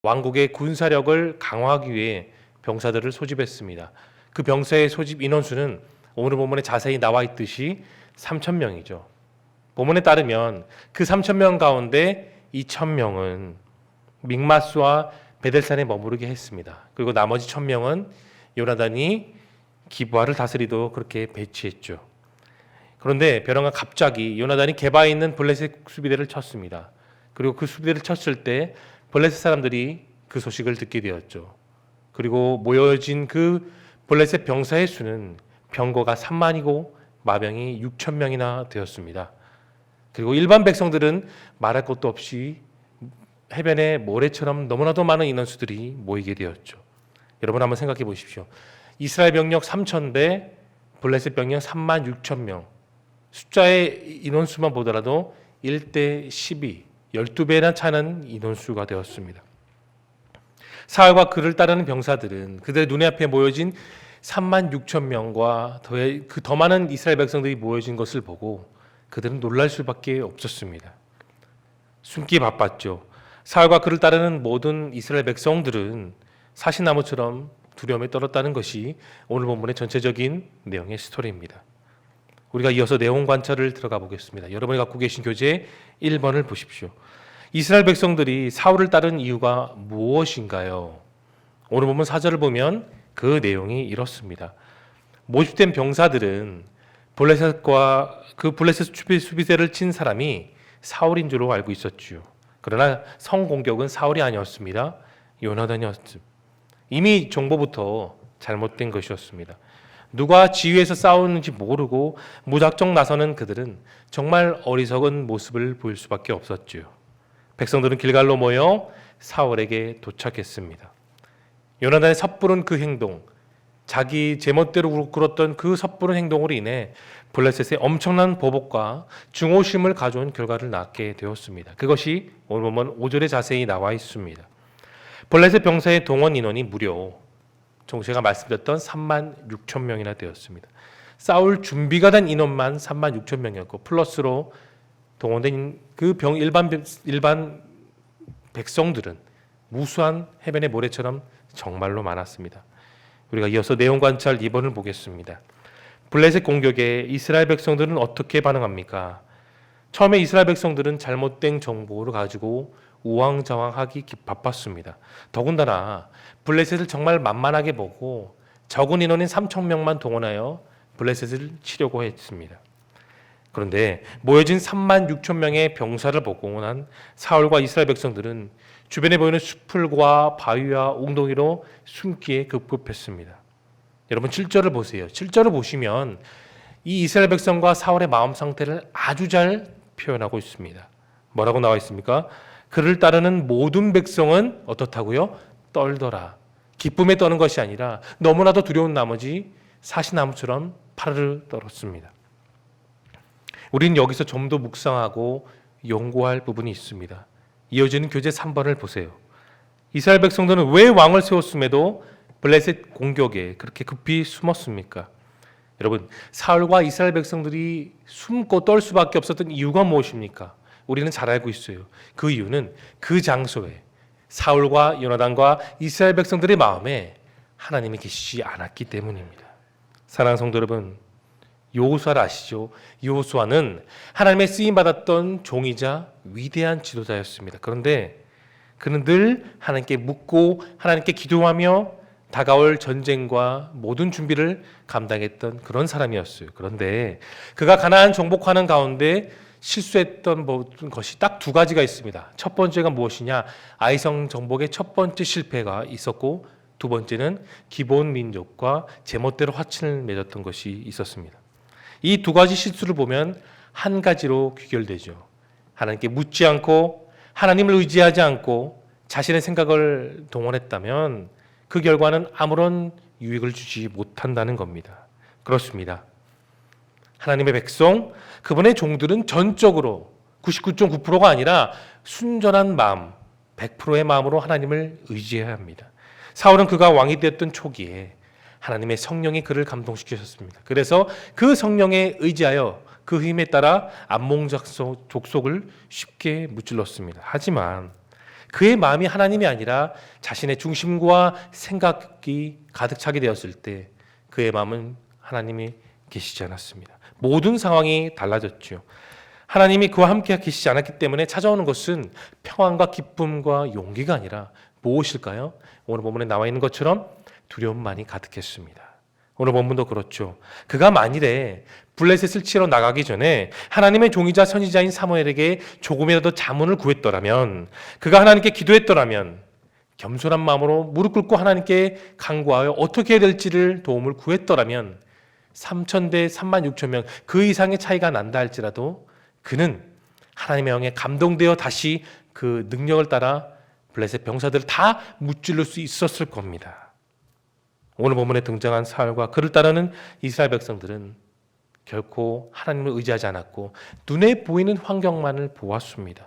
왕국의 군사력을 강화하기 위해 병사들을 소집했습니다. 그 병사의 소집 인원수는 오늘 본문에 자세히 나와 있듯이 3,000명이죠. 본문에 따르면 그 3,000명 가운데 2,000명은 믹마스와 베델산에 머무르게 했습니다. 그리고 나머지 1,000명은 요나단이 기브아를 다스리도록 그렇게 배치했죠. 그런데 벼랑간 갑자기 요나단이 게바에 있는 블레셋 수비대를 쳤습니다. 그리고 그 수비대를 쳤을 때 블레셋 사람들이 그 소식을 듣게 되었죠. 그리고 모여진 그 블레셋 병사의 수는 병거가 3만이고 마병이 6,000명이나 되었습니다. 그리고 일반 백성들은 말할 것도 없이 해변에 모래처럼 너무나도 많은 인원수들이 모이게 되었죠. 여러분 한번 생각해 보십시오. 이스라엘 병력 3,000대, 블레셋 병력 36,000명. 숫자의 인원수만 보더라도 1대 12, 12배나 차는 인원수가 되었습니다. 사울과 그를 따르는 병사들은 그들의 눈에 앞에 모여진 36,000명과 그 더 많은 이스라엘 백성들이 모여진 것을 보고 그들은 놀랄 수밖에 없었습니다. 숨기 바빴죠. 사울과 그를 따르는 모든 이스라엘 백성들은 사시나무처럼 두려움에 떨었다는 것이 오늘 본문의 전체적인 내용의 스토리입니다. 우리가 이어서 내용 관찰을 들어가 보겠습니다. 여러분이 갖고 계신 교재 1번을 보십시오. 이스라엘 백성들이 사울을 따른 이유가 무엇인가요? 오늘 본문 4절을 보면 그 내용이 이렇습니다. 모집된 병사들은 블레셋과 그 블레셋 수비대를 친 사람이 사울인 줄로 알고 있었지요. 그러나 성공격은 사울이 아니었습니다. 요나단이었습니다. 이미 정보부터 잘못된 것이었습니다. 누가 지휘에서 싸우는지 모르고 무작정 나서는 그들은 정말 어리석은 모습을 보일 수밖에 없었지요. 백성들은 길갈로 모여 사울에게 도착했습니다. 요나단의 섣부른 그 행동, 자기 제멋대로 굴었던 그 섣부른 행동으로 인해 블레셋의 엄청난 보복과 중호심을 가져온 결과를 낳게 되었습니다. 그것이 오늘 보면 5절에 자세히 나와 있습니다. 블레셋 병사의 동원 인원이 무려 제가 말씀드렸던 36,000명이나 되었습니다. 싸울 준비가 된 인원만 36,000명이었고 플러스로 동원된 그 일반 백성들은 무수한 해변의 모래처럼 정말로 많았습니다. 우리가 이어서 내용 관찰 2번을 보겠습니다. 블레셋 공격에 이스라엘 백성들은 어떻게 반응합니까? 처음에 이스라엘 백성들은 잘못된 정보를 가지고 우왕좌왕하기 바빴습니다. 더군다나 블레셋을 정말 만만하게 보고 적은 인원인 3,000명만 동원하여 블레셋을 치려고 했습니다. 그런데 모여진 36,000명의 병사를 보고 난 사울과 이스라엘 백성들은 주변에 보이는 숲풀과 바위와 웅덩이로 숨기에 급급했습니다. 여러분 7절을 보세요. 7절을 보시면 이 이스라엘 백성과 사울의 마음 상태를 아주 잘 표현하고 있습니다. 뭐라고 나와 있습니까? 그를 따르는 모든 백성은 어떻다고요? 떨더라. 기쁨에 떠는 것이 아니라 너무나도 두려운 나머지 사시나무처럼 파르르 떨었습니다. 우리는 여기서 좀 더 묵상하고 연구할 부분이 있습니다. 이어지는 교재 3번을 보세요. 이스라엘 백성들은 왜 왕을 세웠음에도 블레셋 공격에 그렇게 급히 숨었습니까? 여러분, 사울과 이스라엘 백성들이 숨고 떨 수밖에 없었던 이유가 무엇입니까? 우리는 잘 알고 있어요. 그 이유는 그 장소에 사울과 요나단과 이스라엘 백성들의 마음에 하나님이 계시지 않았기 때문입니다. 사랑하는 성도 여러분, 여호수아를 아시죠? 여호수아는 하나님의 쓰임받았던 종이자 위대한 지도자였습니다. 그런데 그는 늘 하나님께 묻고 하나님께 기도하며 다가올 전쟁과 모든 준비를 감당했던 그런 사람이었어요. 그런데 그가 가나안 정복하는 가운데 실수했던 모든 것이 딱 두 가지가 있습니다. 첫 번째가 무엇이냐? 아이성 정복의 첫 번째 실패가 있었고 두 번째는 기본 민족과 제멋대로 화친을 맺었던 것이 있었습니다. 이 두 가지 실수를 보면 한 가지로 귀결되죠. 하나님께 묻지 않고 하나님을 의지하지 않고 자신의 생각을 동원했다면 그 결과는 아무런 유익을 주지 못한다는 겁니다. 그렇습니다. 하나님의 백성, 그분의 종들은 전적으로 99.9%가 아니라 순전한 마음, 100%의 마음으로 하나님을 의지해야 합니다. 사울은 그가 왕이 되었던 초기에 하나님의 성령이 그를 감동시키셨습니다. 그래서 그 성령에 의지하여 그 힘에 따라 암몬 족속을 쉽게 무찔렀습니다. 하지만 그의 마음이 하나님이 아니라 자신의 중심과 생각이 가득 차게 되었을 때 그의 마음은 하나님이 계시지 않았습니다. 모든 상황이 달라졌죠. 하나님이 그와 함께 계시지 않았기 때문에 찾아오는 것은 평안과 기쁨과 용기가 아니라 무엇일까요? 오늘 본문에 나와 있는 것처럼 두려움만이 가득했습니다. 오늘 본문도 그렇죠. 그가 만일에 블레셋을 치러 나가기 전에 하나님의 종이자 선지자인 사무엘에게 조금이라도 자문을 구했더라면, 그가 하나님께 기도했더라면, 겸손한 마음으로 무릎 꿇고 하나님께 간구하여 어떻게 해야 될지를 도움을 구했더라면 3,000대 36,000명 그 이상의 차이가 난다 할지라도 그는 하나님의 영에 감동되어 다시 그 능력을 따라 블레셋 병사들을 다 무찔러 수 있었을 겁니다. 오늘 본문에 등장한 사울과 그를 따르는 이스라엘 백성들은 결코 하나님을 의지하지 않았고 눈에 보이는 환경만을 보았습니다.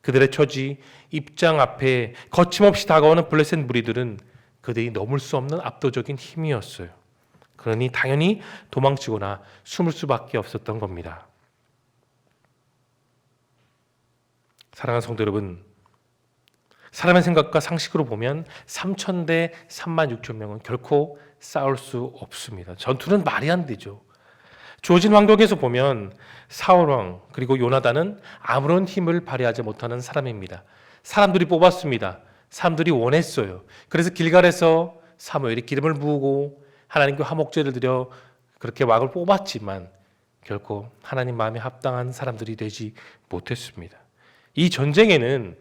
그들의 처지, 입장 앞에 거침없이 다가오는 블레셋 무리들은 그들이 넘을 수 없는 압도적인 힘이었어요. 그러니 당연히 도망치거나 숨을 수밖에 없었던 겁니다. 사랑하는 성도 여러분, 사람의 생각과 상식으로 보면 3,000대 36,000명은 결코 싸울 수 없습니다. 전투는 말이 안 되죠. 주어진 환경에서 보면 사울왕 그리고 요나단은 아무런 힘을 발휘하지 못하는 사람입니다. 사람들이 뽑았습니다. 사람들이 원했어요. 그래서 길갈에서 사무엘이 기름을 부으고 하나님께 화목제를 드려 그렇게 왕을 뽑았지만 결코 하나님 마음에 합당한 사람들이 되지 못했습니다. 이 전쟁에는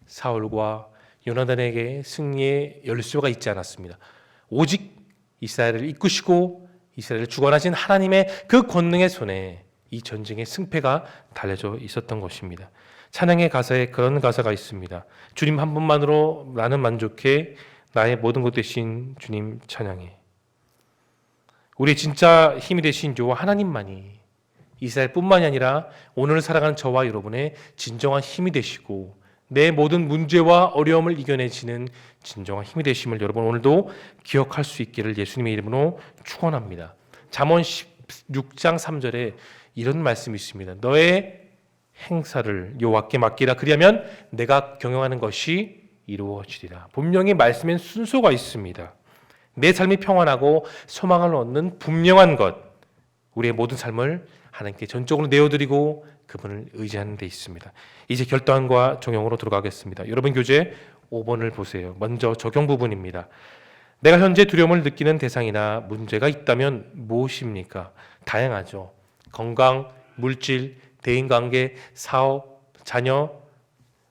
사울과 요나단에게 승리의 열쇠가 있지 않았습니다. 오직 이스라엘을 이끄시고 이스라엘을 주관하신 하나님의 그 권능의 손에 이 전쟁의 승패가 달려져 있었던 것입니다. 찬양의 가사에 그런 가사가 있습니다. 주님 한 분만으로 나는 만족해, 나의 모든 것 되신 주님 찬양해. 우리의 진짜 힘이 되신 여호와 하나님만이 이스라엘뿐만이 아니라 오늘 살아가는 저와 여러분의 진정한 힘이 되시고 내 모든 문제와 어려움을 이겨내시는 진정한 힘이 되심을 여러분 오늘도 기억할 수 있기를 예수님의 이름으로 축원합니다. 잠언 16장 3절에 이런 말씀이 있습니다. 너의 행사를 여호와께 맡기라. 그리하면 내가 경영하는 것이 이루어지리라. 분명히 말씀엔 순서가 있습니다. 내 삶이 평안하고 소망을 얻는 분명한 것, 우리의 모든 삶을 하나님께 전적으로 내어드리고 그분을 의지하는 데 있습니다. 이제 결단과 적용으로 들어가겠습니다. 여러분 교재 5번을 보세요. 먼저 적용 부분입니다. 내가 현재 두려움을 느끼는 대상이나 문제가 있다면 무엇입니까? 다양하죠. 건강, 물질, 대인관계, 사업, 자녀,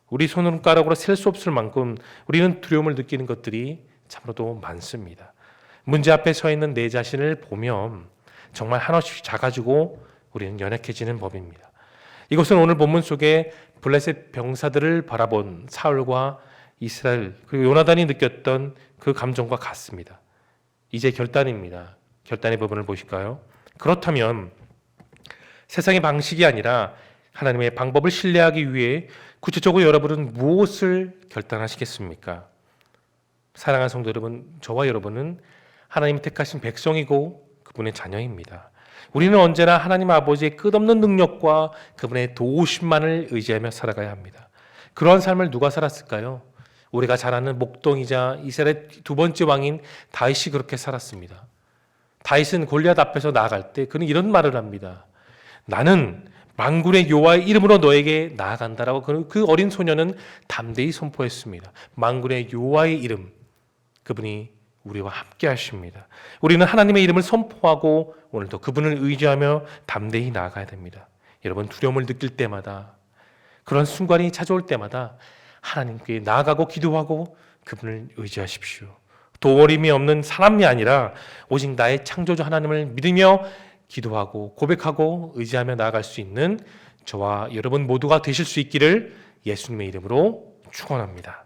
우리 손가락으로 셀 수 없을 만큼 우리는 두려움을 느끼는 것들이 참으로도 많습니다. 문제 앞에 서 있는 내 자신을 보면 정말 한없이 작아지고 우리는 연약해지는 법입니다. 이것은 오늘 본문 속에 블레셋 병사들을 바라본 사울과 이스라엘 그리고 요나단이 느꼈던 그 감정과 같습니다. 이제 결단입니다. 결단의 부분을 보실까요? 그렇다면 세상의 방식이 아니라 하나님의 방법을 신뢰하기 위해 구체적으로 여러분은 무엇을 결단하시겠습니까? 사랑하는 성도 여러분, 저와 여러분은 하나님이 택하신 백성이고 그분의 자녀입니다. 우리는 언제나 하나님 아버지의 끝없는 능력과 그분의 도우심만을 의지하며 살아가야 합니다. 그러한 삶을 누가 살았을까요? 우리가 잘 아는 목동이자 이스라엘 두 번째 왕인 다윗이 그렇게 살았습니다. 다윗은 골리앗 앞에서 나아갈 때 그는 이런 말을 합니다. 나는 만군의 여호와의 이름으로 너에게 나아간다라고 그 어린 소녀는 담대히 선포했습니다. 만군의 여호와의 이름, 그분이 우리와 함께 하십니다. 우리는 하나님의 이름을 선포하고 오늘도 그분을 의지하며 담대히 나아가야 됩니다. 여러분 두려움을 느낄 때마다 그런 순간이 찾아올 때마다 하나님께 나아가고 기도하고 그분을 의지하십시오. 도어림이 없는 사람이 아니라 오직 나의 창조주 하나님을 믿으며 기도하고 고백하고 의지하며 나아갈 수 있는 저와 여러분 모두가 되실 수 있기를 예수님의 이름으로 축원합니다.